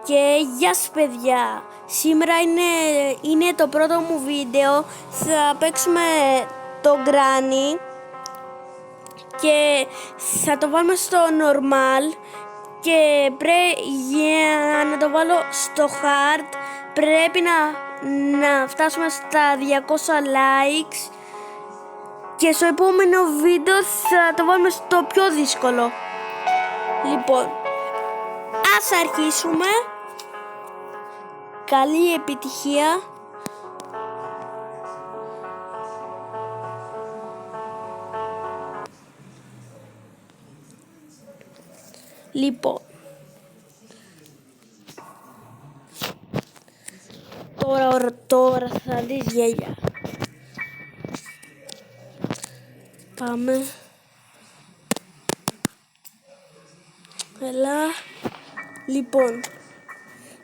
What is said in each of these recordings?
Και γεια σας παιδιά, σήμερα είναι το πρώτο μου βίντεο. Θα παίξουμε το Granny και θα το βάλουμε στο normal. Και για να το βάλω στο hard πρέπει να φτάσουμε στα 200 likes. Και στο επόμενο βίντεο θα το βάλουμε στο πιο δύσκολο. Λοιπόν, ας αρχίσουμε. Καλή επιτυχία. Λοιπόν, τώρα θα δεις γέλια. Πάμε. Έλα. Λοιπόν,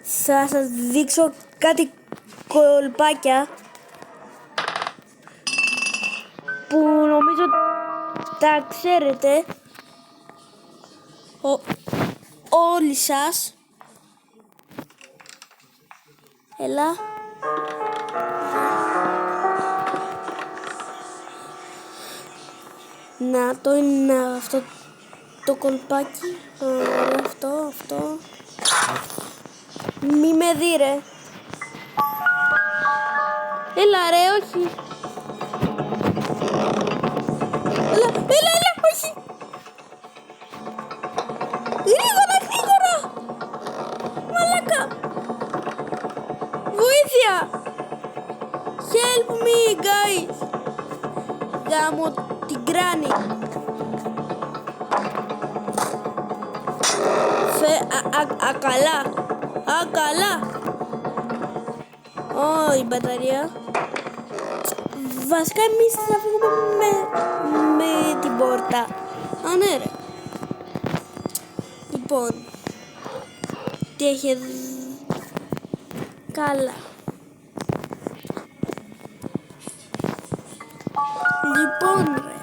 θα σας δείξω κάτι κολπάκια που νομίζω τα ξέρετε όλοι σας. Έλα. Να το είναι αυτό το κολπάκι. Αυτό. Μη με δει ρε. Έλα ρε, όχι. Έλα, όχι. Γρήγορα. Μαλάκα. Βοήθεια. Help me guys. Γάμω την Granny. Ακαλά. Η μπαταρία. Βασικά εμείς θα φύγουμε με την πόρτα. Α, ναι ρε. Λοιπόν, τι έχει εδώ. Καλά. Λοιπόν ρε,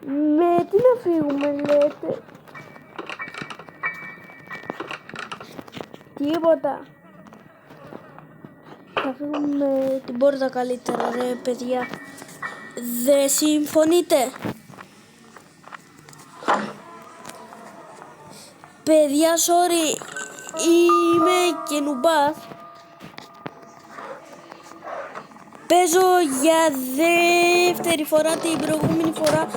με τι να φύγουμε λέτε? Τίποτα. Θα φύγουμε την πόρτα καλύτερα ρε παιδιά. Δεν συμφωνείτε? Παιδιά, sorry, είμαι και νουμπάς. Παίζω για δεύτερη φορά, την προηγούμενη φορά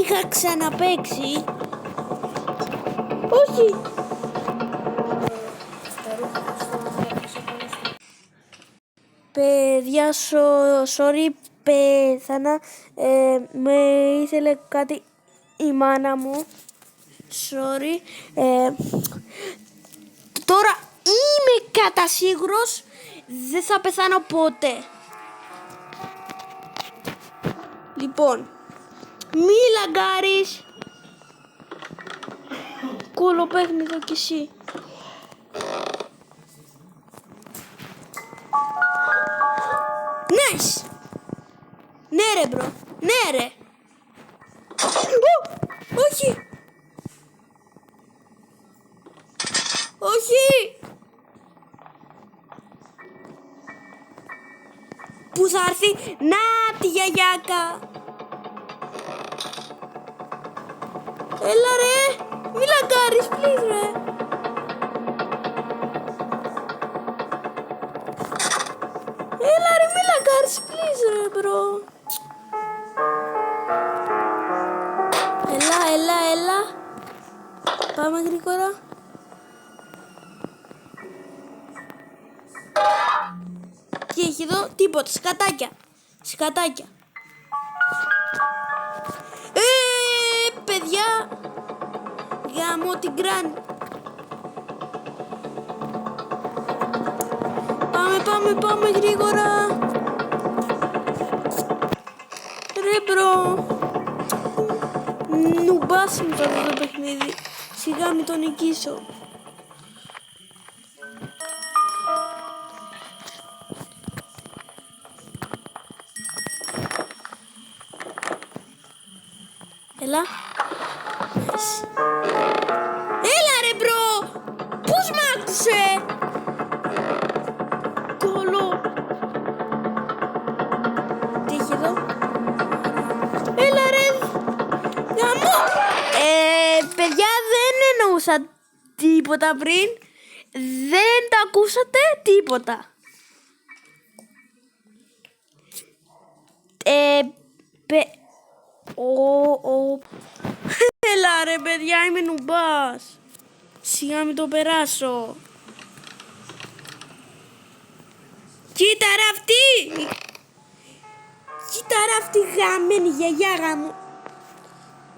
είχα ξαναπαίξει. Όχι. Παιδιά, sorry, πέθανα. Με ήθελε κάτι η μάνα μου. Sorry. Τώρα είμαι κατασίγουρος δεν θα πεθάνω ποτέ. Λοιπόν, μη λαγκάρεις. Κολοπέχνιδο κι εσύ. Nice. Ναι ρε μπρο. Ναι ρε. Όχι. Όχι. Πού θα έρθει? Να τη γιαγιάκα. Έλα ρε. Μη λαγκάρεις please ρε. Έλα ρε, μη λαγκάρεις please ρε μπρο. Έλα. Πάμε γρήγορα. Τι έχει εδώ? Τίποτα. Σκατάκια. Παιδιά. Γάμω την Granny. Πάμε γρήγορα. Ρε μπρο. Νουμπάς μου τώρα το παιχνίδι. Σιγά μην τον νικήσω. Έλα. Έλα ρε μπρο. άκουσα τίποτα πριν. Δεν τα ακούσατε τίποτα. Έλα ρε παιδιά, είμαι νουμπάς. Σιγά μην το περάσω. Κοίτα ρε αυτή. Κοίτα ρε αυτή γαμμένη γιαγιά γαμώ.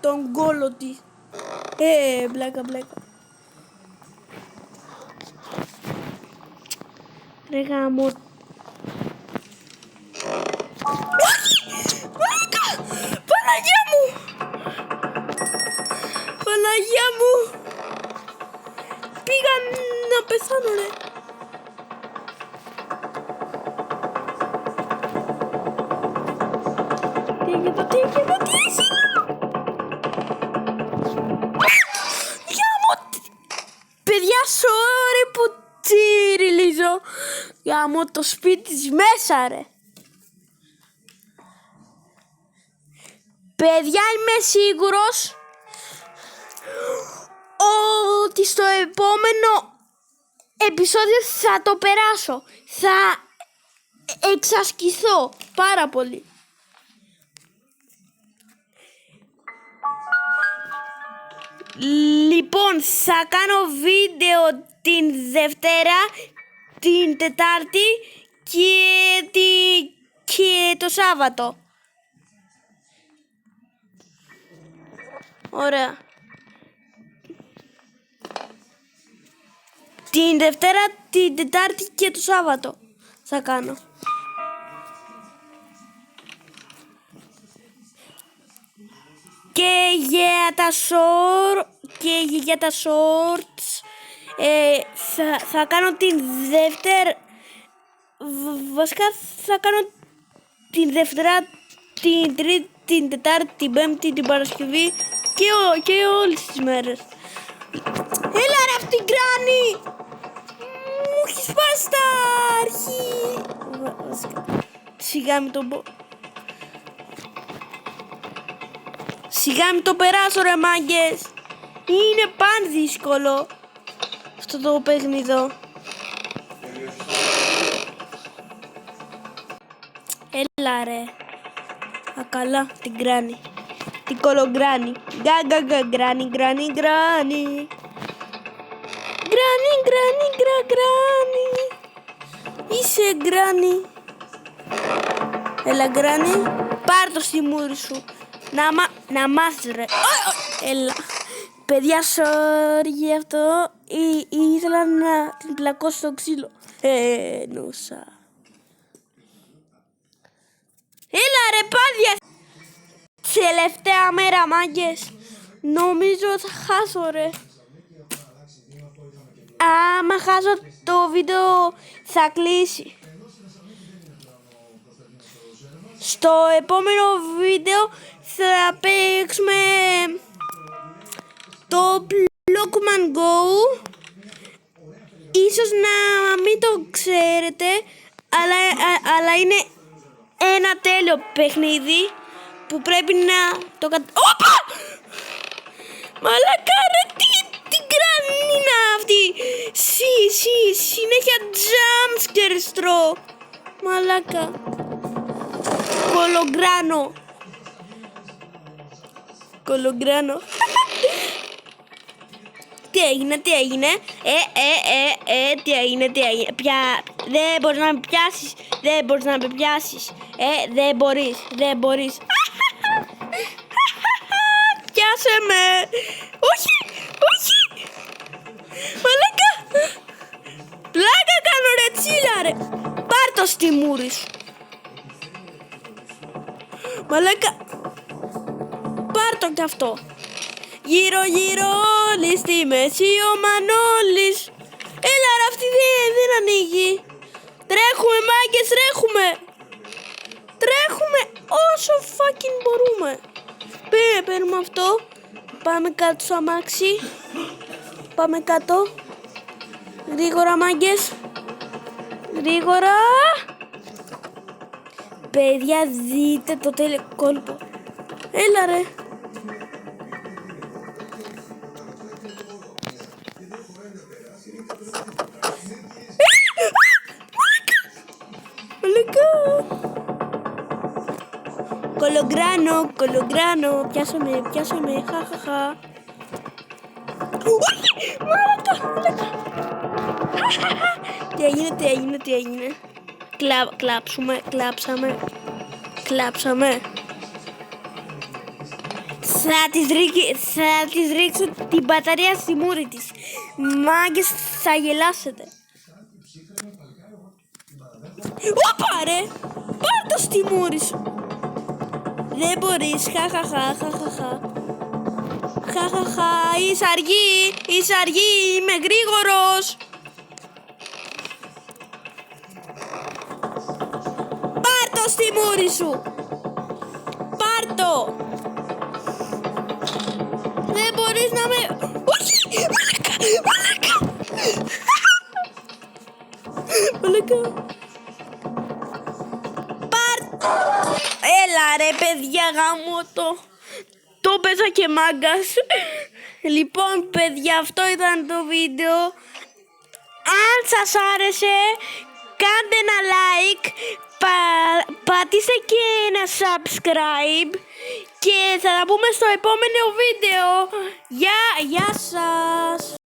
Τον κόλο της. Μπλάκα. Ρε γαμώ. Παναγία μου. Παναγία μου. Πήγα να πεθάνω ρε. Τι έγινε. Παιδιά, sorry που τσιριλίζω. Γαμώ το σπίτι της μέσα ρε. Παιδιά, είμαι σίγουρος ότι στο επόμενο επεισόδιο θα το περάσω. Θα εξασκηθώ πάρα πολύ. Λοιπόν, θα κάνω βίντεο την Δευτέρα, την Τετάρτη και το Σάββατο. Ωραία. Την Δευτέρα, την Τετάρτη και το Σάββατο θα κάνω. Και για τα shorts θα κάνω την Δευτέρα. Βασικά θα κάνω την Δευτέρα, την Τρίτη, την Τετάρτη, την Πέμπτη, την Παρασκευή και όλες τις μέρες. Έλα ρε αυτή γκράνη! Μου έχει σπάσει τα αρχή. Σιγά μην το πω. Σιγά μην το περάσω ρε μάγκες. Είναι παν δύσκολο αυτό το παιχνίδι. Έλα ρε. Ακαλά την γκράνη. Την κολογκράνη. Γκράνη. Γκράνη. Είσαι γκράνη. Έλα γκράνη. Πάρ' το στη μούρη σου. Να μάθεις ρε. Έλα. Παιδιά, sorry γι' αυτό. Ήθελα να την πλακώσω στο ξύλο. Νούσα. Έλα ρε πάδια. Τελευταία μέρα μάγκες. Νομίζω θα χάσω ρε. Άμα χάσω το βίντεο θα κλείσει. Στο επόμενο βίντεο θα παίξουμε το Pokemon Go. Ίσως να μην το ξέρετε, αλλά είναι ένα τέλειο παιχνίδι που πρέπει να το Όπα! Μαλάκα ρε, τι γκράνη είναι αυτή. Συνέχεια jumpscare τρώω. Μαλάκα. Κολογκράνο. Τι έγινε. Τι έγινε. Δεν μπορείς να με πιάσεις. Δεν μπορείς. Πιάσε με. Όχι. Μαλάκα. Πλάκα κάνω ρε τσίλα ρε. Πάρ' το στη μούρη σου. Μαλάκα. Πάρ' το κι αυτό. Γύρω όλοι στη μέση ο Μανώλης. Έλα ρε αυτή δεν ανοίγει. Τρέχουμε μάγκες, τρέχουμε όσο fucking μπορούμε. Παίρνουμε αυτό. Πάμε κάτω στο αμάξι. Πάμε κάτω. Γρήγορα μάγκες. Γρήγορα. Παιδιά, δείτε το τέλειο κόλπο. Έλα ρε. Μαλάκα. Κολογκράνο, πιάσαμε, χαχαχα. Μαλάκα. Τι έγινε. Κλάψαμε. Θα της ρίξω την μπαταρία στη μούρη της. Μάγκες, θα γελάσετε. Όπα ρε! Πάρ' το στη μούρη σου. Δεν μπορείς, χαχαχα. Είσαι αργή, είμαι γρήγορος. Πάρ' το στη μούρη σου. Πάρ' το. Δεν μπορείς να με... Όχι! Μαλάκα. Έλα ρε παιδιά, γάμο το έπαιζα και μάγκας. Λοιπόν παιδιά, αυτό ήταν το βίντεο. Αν σας άρεσε, κάντε ένα like, πατήστε και ένα subscribe και θα τα πούμε στο επόμενο βίντεο. Γεια σας.